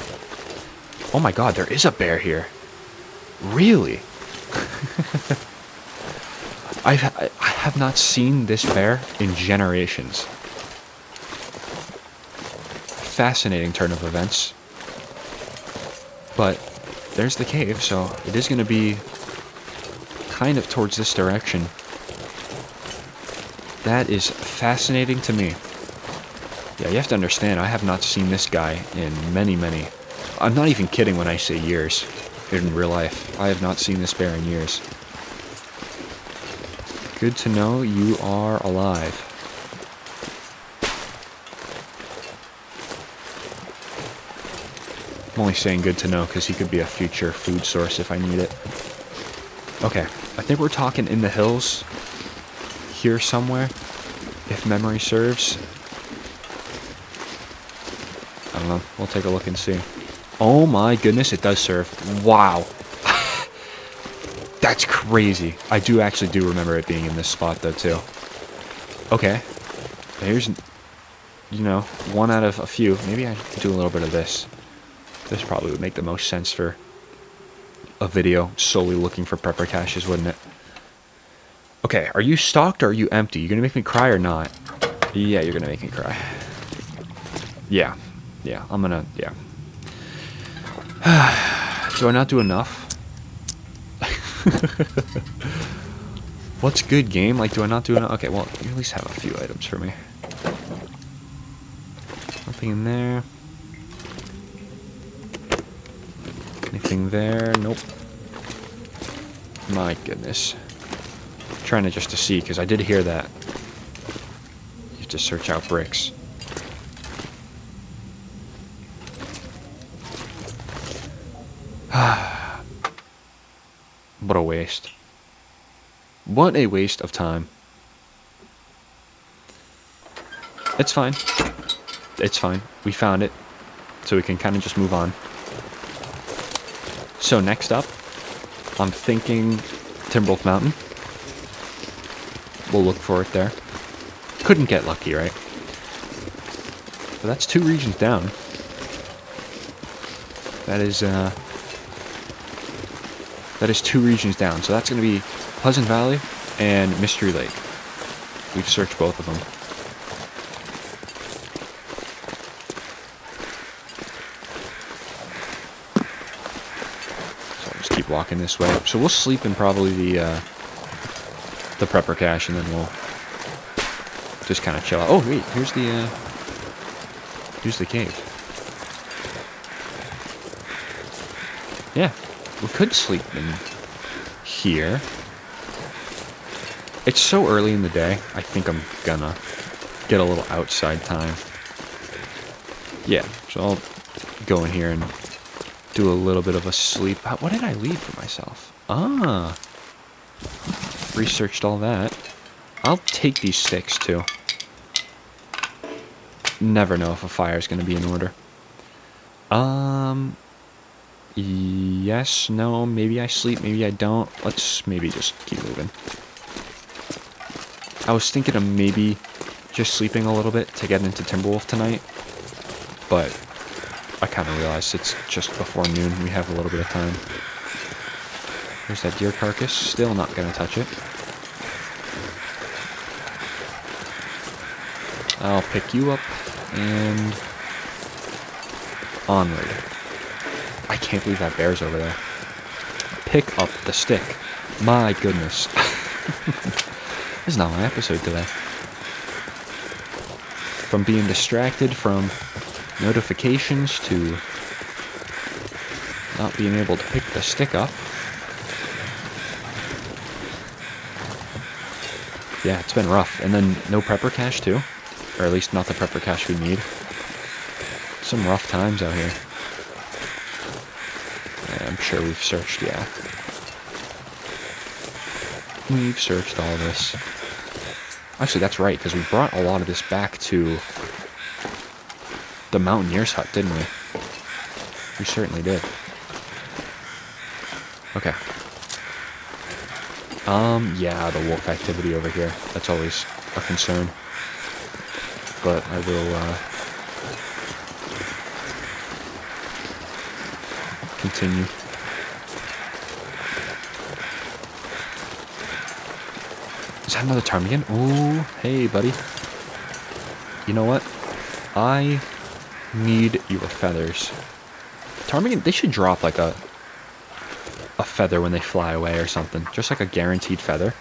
Oh my god, there is a bear here. Really? I have not seen this bear in generations. Fascinating turn of events. But there's the cave, so it is going to be kind of towards this direction. That is fascinating to me. Yeah, you have to understand, I have not seen this guy in many, I'm not even kidding when I say years. In real life, I have not seen this bear in years. Good to know you are alive. I'm only saying good to know because he could be a future food source if I need it. Okay, I think we're talking in the hills here somewhere, if memory serves. I don't know, we'll take a look and see. Oh my goodness, it does serve. Wow. That's crazy. I actually do remember it being in this spot though too. Okay, here's, you know, one out of a few. Maybe I could do a little bit of this. This probably would make the most sense for a video solely looking for prepper caches, wouldn't it? Okay, are you stocked or are you empty? You gonna make me cry or not? Yeah, you're gonna make me cry. Yeah, I'm gonna, yeah. Do I not do enough? What's good, game? Like, do I not do enough? Okay, well, you at least have a few items for me. Nothing in there. Anything there? Nope. My goodness. I'm trying to just to see, because I did hear that. You have to search out bricks. What a waste. What a waste of time. It's fine. It's fine. We found it. So we can kind of just move on. So next up, I'm thinking Timberwolf Mountain. We'll look for it there. Couldn't get lucky, right? But that's 2 regions down. That is 2 regions down. So that's going to be Pleasant Valley and Mystery Lake. We've searched both of them. So I'll just keep walking this way. So we'll sleep in probably the prepper cache, and then we'll just kind of chill out. Oh wait, here's the cave. Yeah, we could sleep in here. It's so early in the day, I think I'm gonna get a little outside time. Yeah, so I'll go in here and do a little bit of a sleep. What did I leave for myself? Ah, researched all that. I'll take these sticks too. Never know if a fire is gonna be in order. Yes, no, maybe I sleep, maybe I don't. Let's maybe just keep moving. I was thinking of maybe just sleeping a little bit to get into Timberwolf tonight, but I kind of realized it's just before noon. We have a little bit of time. There's that deer carcass. Still not going to touch it. I'll pick you up and onward. I can't believe that bear's over there. Pick up the stick. My goodness. This is not my episode today. From being distracted from notifications to not being able to pick the stick up. Yeah, it's been rough. And then no prepper cache too. Or at least not the prepper cache we need. Some rough times out here. Yeah, I'm sure we've searched, yeah. We've searched all this. Actually, that's right, because we brought a lot of this back to the Mountaineer's hut, didn't we? We certainly did. Okay. Yeah, the wolf activity over here. That's always a concern. But I will, continue. Is that another ptarmigan? Ooh, hey, buddy. You know what? I need your feathers. Ptarmigan, they should drop like a feather when they fly away or something. Just like a guaranteed feather.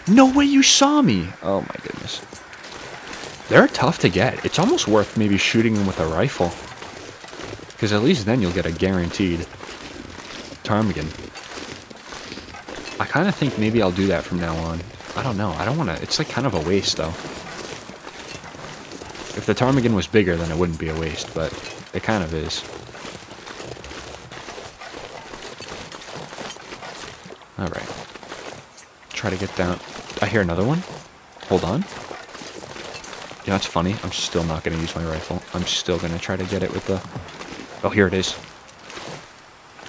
No way you saw me! Oh my goodness. They're tough to get. It's almost worth maybe shooting them with a rifle. Because at least then you'll get a guaranteed ptarmigan. I kind of think maybe I'll do that from now on. I don't know. I don't want to... It's like kind of a waste, though. If the ptarmigan was bigger, then it wouldn't be a waste, but it kind of is. Alright. Try to get down... I hear another one. Hold on. You know, it's funny. I'm still not going to use my rifle. I'm still going to try to get it with the... Oh, here it is.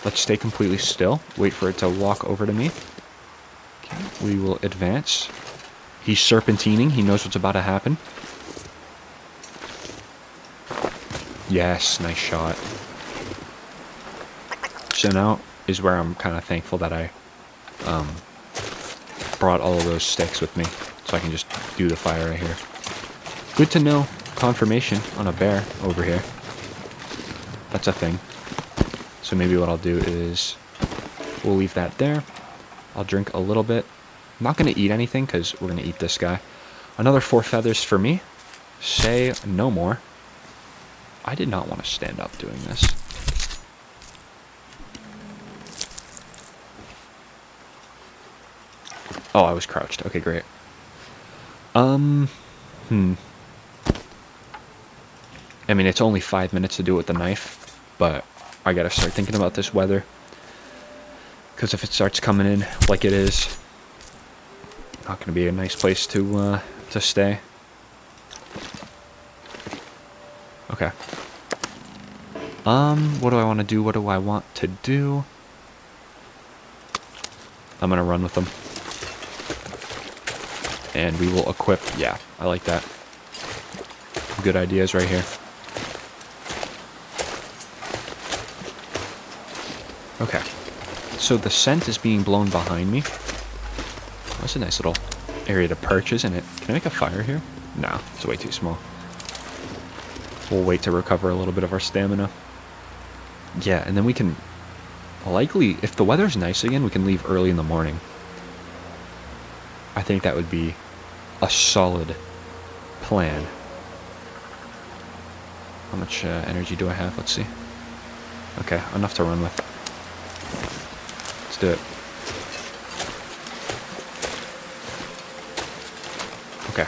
Let's stay completely still. Wait for it to walk over to me. Okay, we will advance. He's serpentining. He knows what's about to happen. Yes, nice shot. So now is where I'm kind of thankful that I brought all of those sticks with me, so I can just do the fire right here. Good to know. Confirmation on a bear over here. That's a thing. So maybe what I'll do is we'll leave that there. I'll drink a little bit. I'm not going to eat anything because we're going to eat this guy. Another 4 feathers for me. Say no more. I did not want to stand up doing this. Oh, I was crouched. Okay, great. I mean, it's only 5 minutes to do it with the knife, but I gotta start thinking about this weather. Because if it starts coming in like it is, not gonna be a nice place to stay. Okay. What do I want to do? What do I want to do? I'm gonna run with them. And we will equip. Yeah, I like that. Good ideas right here. Okay. So the scent is being blown behind me. That's a nice little area to perch, isn't it? Can I make a fire here? No, it's way too small. We'll wait to recover a little bit of our stamina. Yeah, and then we can likely, if the weather's nice again, we can leave early in the morning. I think that would be a solid plan. How much energy do I have? Let's see. Okay, enough to run with. Let's do it. Okay.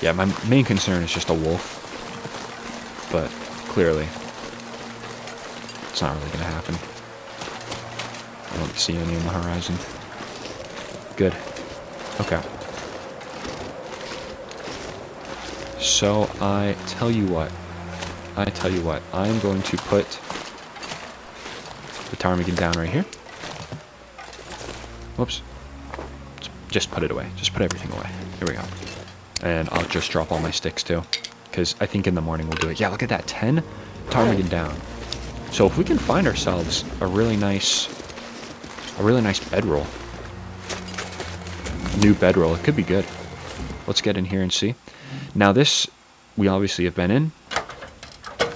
Yeah, my main concern is just a wolf. But clearly, it's not really going to happen. I don't see any on the horizon. Good. Okay. So I tell you what. I'm going to put the ptarmigan down right here. Whoops. Just put it away. Just put everything away. Here we go. And I'll just drop all my sticks too, because I think in the morning we'll do it. Yeah, look at that, 10 ptarmigan down. So if we can find ourselves a really nice bedroll, new bedroll, it could be good. Let's get in here and see. Now this, we obviously have been in,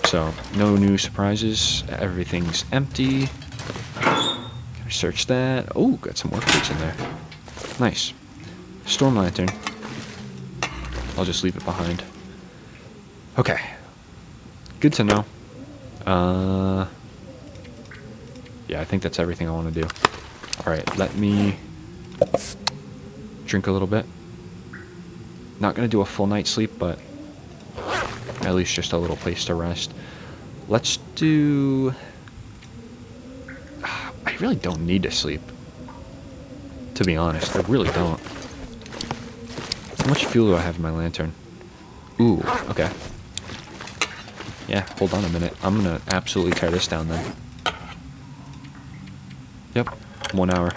so no new surprises. Everything's empty. Can I search that? Oh, got some workboots in there. Nice. Storm lantern. I'll just leave it behind. Okay. Good to know. Yeah, I think that's everything I want to do. Alright, let me drink a little bit. Not going to do a full night's sleep, but at least just a little place to rest. Let's do... I really don't need to sleep, to be honest. I really don't. How much fuel do I have in my lantern? Ooh, okay. Yeah, hold on a minute. I'm gonna absolutely tear this down then. Yep, 1 hour.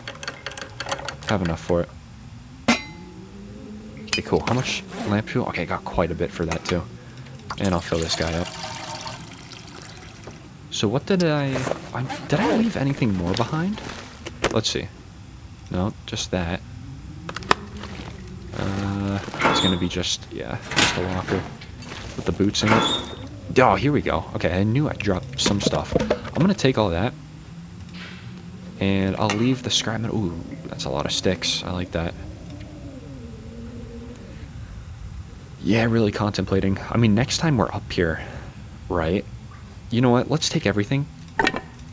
Have enough for it. Okay, cool. How much lamp fuel? Okay, I got quite a bit for that too. And I'll fill this guy up. So what did I leave anything more behind? Let's see. No, just that. It's gonna be just a locker with the boots in it. Oh, here we go. Okay, I knew I dropped some stuff. I'm gonna take all that, and I'll leave the scrap metal. Ooh, that's a lot of sticks. I like that. Yeah, really contemplating. I mean, next time we're up here, right? You know what? Let's take everything,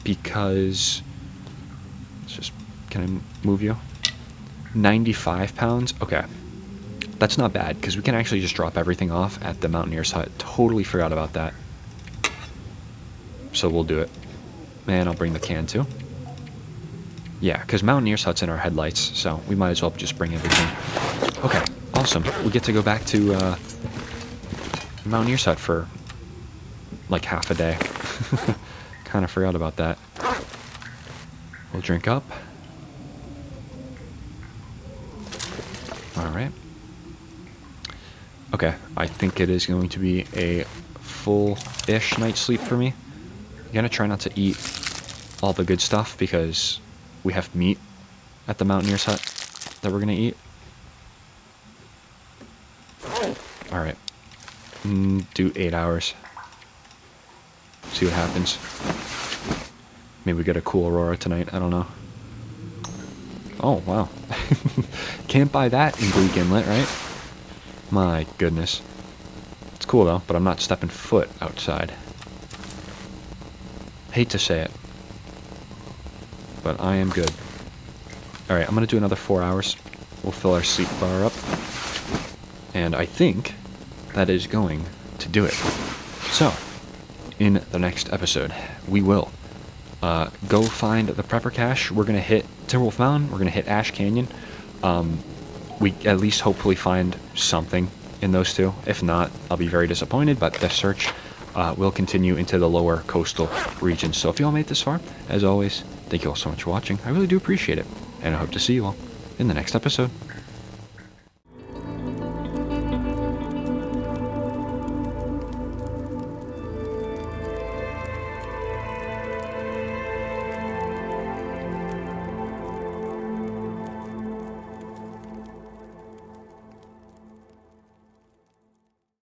because let's just, can I move you? 95 pounds. Okay. That's not bad, because we can actually just drop everything off at the Mountaineer's hut. Totally forgot about that. So we'll do it. And I'll bring the can too. Yeah, because Mountaineer's hut's in our headlights, so we might as well just bring everything. Okay, awesome. We get to go back to Mountaineer's hut for like half a day. Kind of forgot about that. We'll drink up. Alright. Okay, I think it is going to be a full-ish night's sleep for me. I'm gonna try not to eat all the good stuff because we have meat at the Mountaineer's hut that we're gonna eat. Alright. Do 8 hours. See what happens. Maybe we get a cool aurora tonight, I don't know. Oh, wow. Can't buy that in Bleak Inlet, right? My goodness. It's cool though, but I'm not stepping foot outside. Hate to say it, but I am good. Alright, I'm gonna do another 4 hours. We'll fill our sleep bar up. And I think that is going to do it. So, in the next episode, we will go find the prepper cache. We're going to hit Timberwolf Mountain. We're going to hit Ash Canyon. We at least hopefully find something in those two. If not, I'll be very disappointed, but the search will continue into the lower coastal regions. So if you all made it this far, as always, thank you all so much for watching. I really do appreciate it, and I hope to see you all in the next episode.